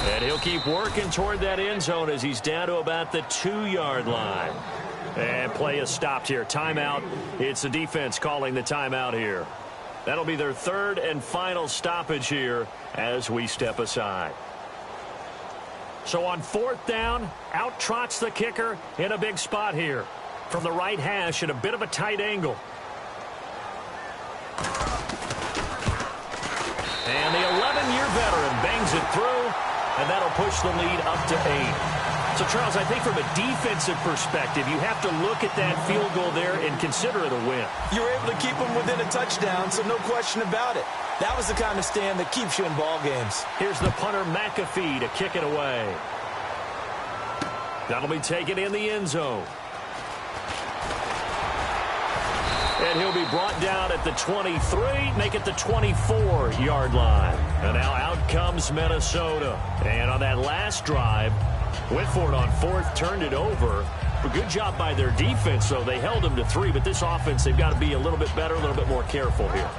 And he'll keep working toward that end zone as he's down to about the 2-yard line. And play is stopped here. Timeout. It's the defense calling the timeout here. That'll be their third and final stoppage here as we step aside. So on fourth down, out trots the kicker in a big spot here. From the right hash at a bit of a tight angle. And the 11-year veteran bangs it through, and that'll push the lead up to 8. So, Charles, I think from a defensive perspective, you have to look at that field goal there and consider it a win. You were able to keep them within a touchdown, so no question about it. That was the kind of stand that keeps you in ball games. Here's the punter, McAfee, to kick it away. That'll be taken in the end zone. And he'll be brought down at the 23, make it the 24-yard line. And now out comes Minnesota. And on that last drive, went for it on fourth, turned it over. A good job by their defense, though. They held them to 3, but this offense, they've got to be a little bit better, a little bit more careful here.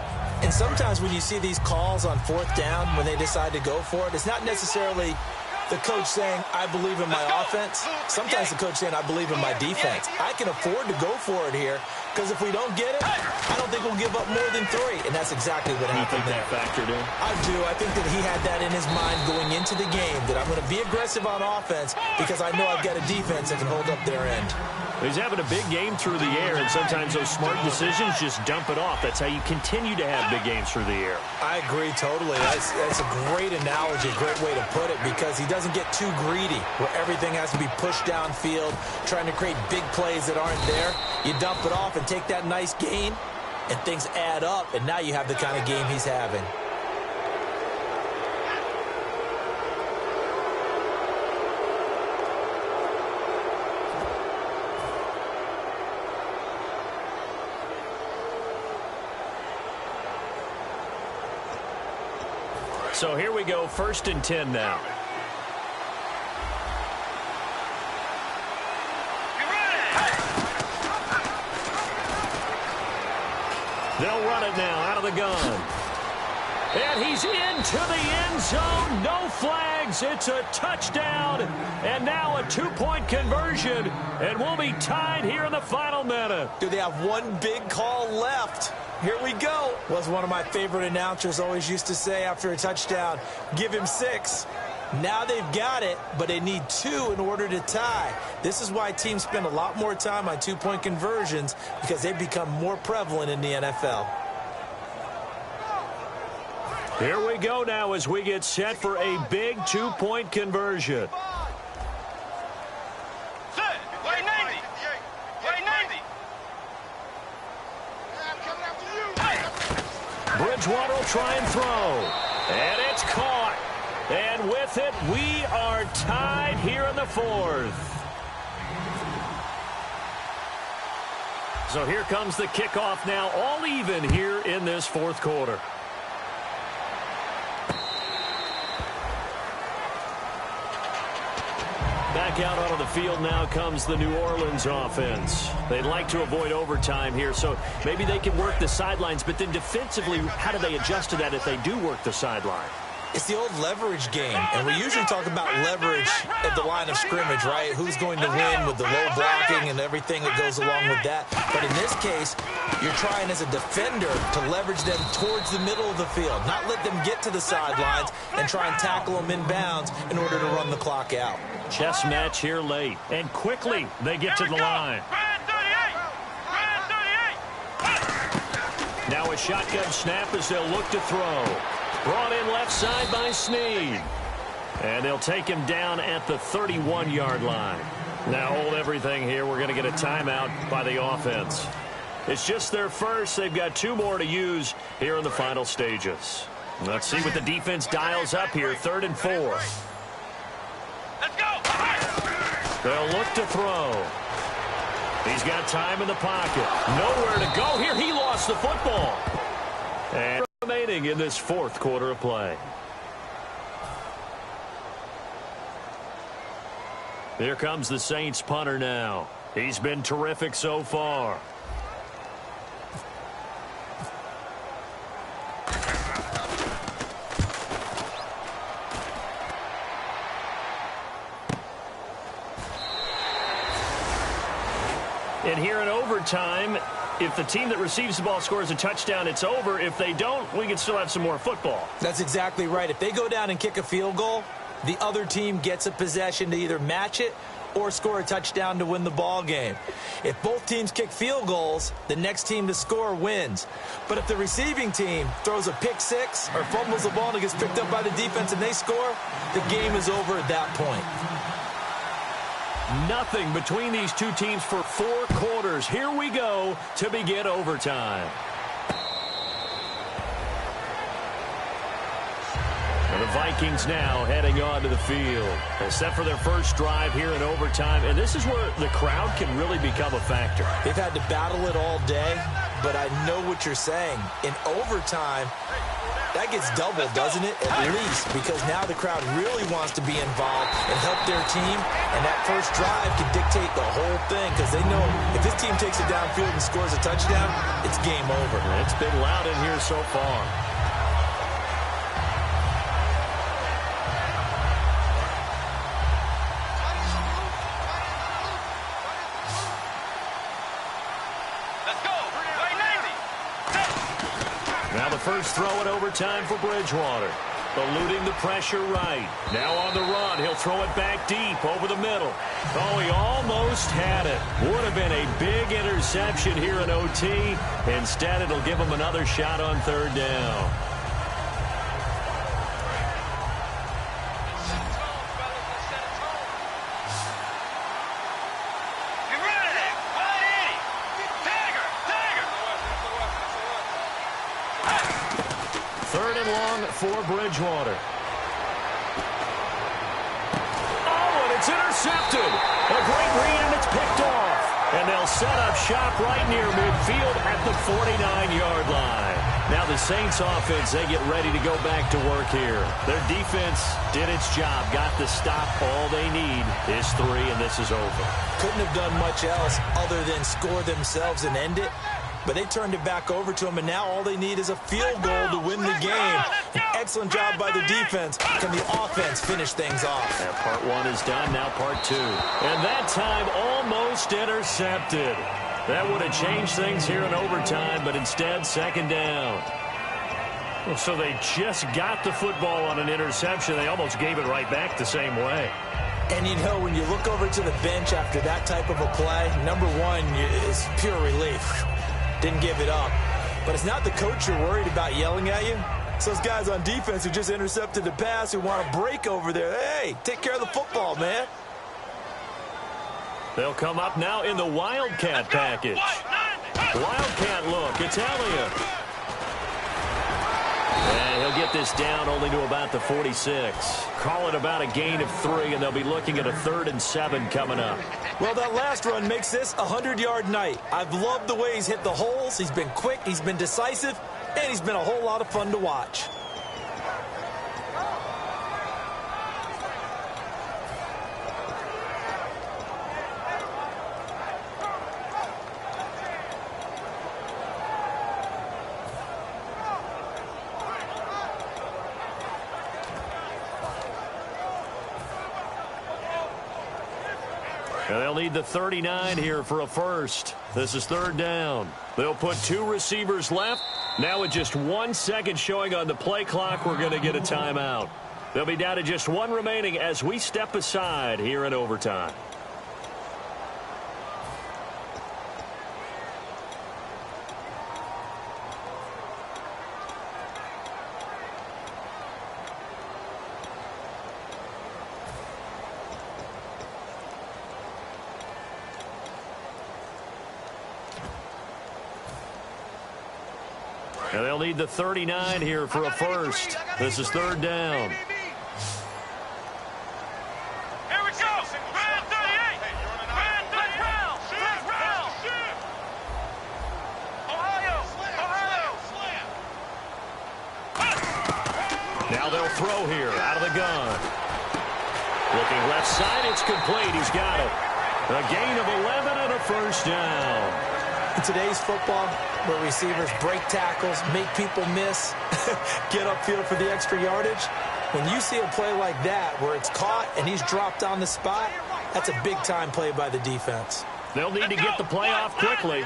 And sometimes when you see these calls on fourth down, when they decide to go for it, it's not necessarily the coach saying, I believe in my offense. Sometimes the coach saying, I believe in my defense. I can afford to go for it here, because if we don't get it, I don't think we'll give up more than 3. And that's exactly what happened there. You think that factored in? I do. I think that he had that in his mind going into the game, that I'm going to be aggressive on offense because I know I've got a defense that can hold up their end. He's having a big game through the air, and sometimes those smart decisions just dump it off. That's how you continue to have big games through the air. I agree totally. That's a great analogy, great way to put it, because he doesn't get too greedy where everything has to be pushed downfield, trying to create big plays that aren't there. You dump it off and take that nice gain, and things add up, and now you have the kind of game he's having. So here we go, 1st and 10 now. They'll run it now out of the gun. And he's into the end zone. No flags. It's a touchdown. And now a 2-point conversion. And we'll be tied here in the final minute. Do they have one big call left? Here we go. Was one of my favorite announcers always used to say after a touchdown, give him 6. Now they've got it, but they need 2 in order to tie. This is why teams spend a lot more time on 2-point conversions, because they've become more prevalent in the NFL. Here we go now as we get set for a big 2-point conversion. Bridgewater will try and throw. And it's caught. And with it, we are tied here in the 4th. So here comes the kickoff now, all even here in this 4th quarter. Back out onto the field now comes the New Orleans offense. They'd like to avoid overtime here, so maybe they can work the sidelines, but then defensively, how do they adjust to that if they do work the sideline? It's the old leverage game, and we usually talk about leverage at the line of scrimmage, right? Who's going to win with the low blocking and everything that goes along with that. But in this case, you're trying as a defender to leverage them towards the middle of the field, not let them get to the sidelines and try and tackle them in bounds in order to run the clock out. Chess match here late, and quickly they get to the line. Now a shotgun snap as they'll look to throw. Brought in left side by Snead. And they'll take him down at the 31-yard line. Now hold everything here. We're going to get a timeout by the offense. It's just their first. They've got 2 more to use here in the final stages. Let's see what the defense dials up here. 3rd and 4. Let's go. They'll look to throw. He's got time in the pocket. Nowhere to go here. He lost the football. And remaining in this 4th quarter of play. Here comes the Saints punter now. He's been terrific so far. And here in overtime, if the team that receives the ball scores a touchdown, it's over. If they don't, we can still have some more football. That's exactly right. If they go down and kick a field goal, the other team gets a possession to either match it or score a touchdown to win the ball game. If both teams kick field goals, the next team to score wins. But if the receiving team throws a pick six or fumbles the ball and it gets picked up by the defense and they score, the game is over at that point. Nothing between these two teams for 4 quarters. Here we go to begin overtime. And the Vikings now heading onto the field. They're set for their first drive here in overtime, and this is where the crowd can really become a factor. They've had to battle it all day, but I know what you're saying. In overtime, that gets doubled, doesn't it? At least, because now the crowd really wants to be involved and help their team, and that first drive can dictate the whole thing because they know if this team takes it downfield and scores a touchdown, it's game over. It's been loud in here so far. Now the first throw in overtime for Bridgewater. Eluding the pressure right. Now on the run. He'll throw it back deep over the middle. Oh, he almost had it. Would have been a big interception here in OT. Instead, it'll give him another shot on third down. For Bridgewater. Oh, and it's intercepted. A great read, and it's picked off. And they'll set up shop right near midfield at the 49-yard line. Now the Saints offense, they get ready to go back to work here. Their defense did its job, got the stop. All they need is 3, and this is over. Couldn't have done much else other than score themselves and end it. But they turned it back over to them, and now all they need is a field goal to win the game. An excellent job by the defense. Can the offense finish things off? And part 1 is done, now part 2. And that time almost intercepted. That would have changed things here in overtime, but instead, second down. So they just got the football on an interception. They almost gave it right back the same way. And you know, when you look over to the bench after that type of a play, number 1 is pure relief. Didn't give it up. But it's not the coach you're worried about yelling at you. It's those guys on defense who just intercepted the pass who want to break over there. Hey, take care of the football, man. They'll come up now in the Wildcat package. Wildcat look. It's Elliott. And he'll get this down only to about the 46. Call it about a gain of 3, and they'll be looking at a 3rd and 7 coming up. Well, that last run makes this a 100-yard night. I've loved the way he's hit the holes. He's been quick, he's been decisive, and he's been a whole lot of fun to watch. And they'll need the 39 here for a first. This is 3rd down. They'll put 2 receivers left. Now with just 1 second showing on the play clock, we're going to get a timeout. They'll be down to just 1 remaining as we step aside here in overtime. And they'll need the 39 here for a first. This is 3rd down. Here we go. Brand 38. Brand 38. Ohio. Now they'll throw here out of the gun. Looking left side, it's complete. He's got it. A gain of 11 and a first down. In today's football, where receivers break tackles, make people miss, get upfield for the extra yardage, when you see a play like that where it's caught and he's dropped on the spot, that's a big-time play by the defense. They'll need to get the play off quickly.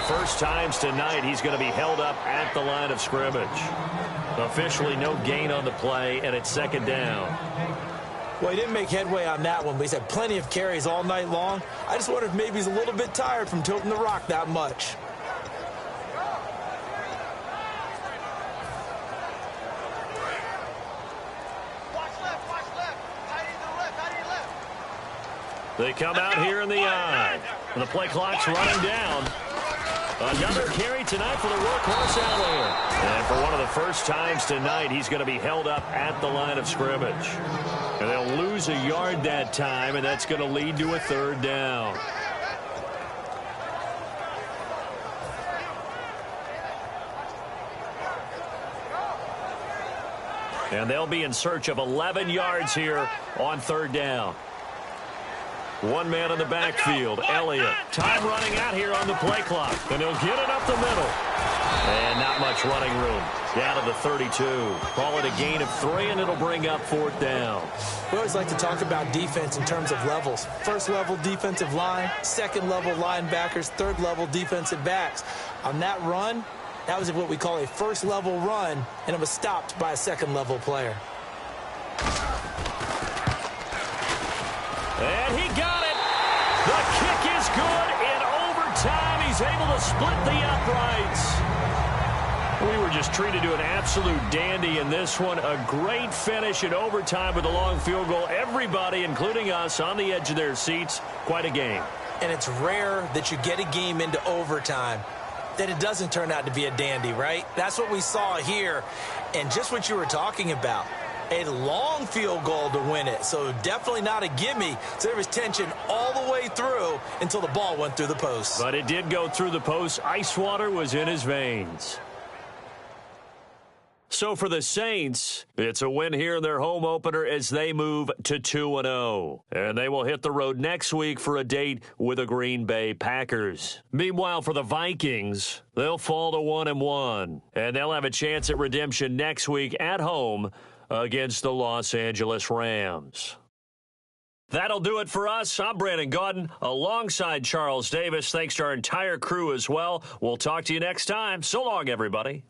first times tonight he's going to be held up at the line of scrimmage. Officially no gain on the play, and it's second down. Well, he didn't make headway on that one, but he's had plenty of carries all night long. I just wonder if maybe he's a little bit tired from tilting the rock that much. They come out here in the eye. And the play clock's running down. Another carry tonight for the workhorse Elliott. And for one of the first times tonight, he's going to be held up at the line of scrimmage. And they'll lose a yard that time, and that's going to lead to a third down. And they'll be in search of 11 yards here on third down. One man in the backfield, Elliott. Time running out here on the play clock. And he'll get it up the middle. And not much running room. Down to the 32. Call it a gain of 3, and it'll bring up fourth down. We always like to talk about defense in terms of levels. First level defensive line, second level linebackers, third level defensive backs. On that run, that was what we call a first level run, and it was stopped by a second level player. And he got it. The kick is good. In overtime, he's able to split the uprights. We were just treated to an absolute dandy in this one. A great finish in overtime with a long field goal. Everybody, including us, on the edge of their seats. Quite a game. And it's rare that you get a game into overtime that it doesn't turn out to be a dandy, right? That's what we saw here. And just what you were talking about. A long field goal to win it, so definitely not a gimme. So there was tension all the way through until the ball went through the post. But it did go through the post. Ice water was in his veins. So for the Saints, it's a win here in their home opener as they move to 2-0. And they will hit the road next week for a date with the Green Bay Packers. Meanwhile, for the Vikings, they'll fall to 1-1. And they'll have a chance at redemption next week at home against the Los Angeles Rams. That'll do it for us. I'm Brandon Gaudin alongside Charles Davis. Thanks to our entire crew as well. We'll talk to you next time. So long, everybody.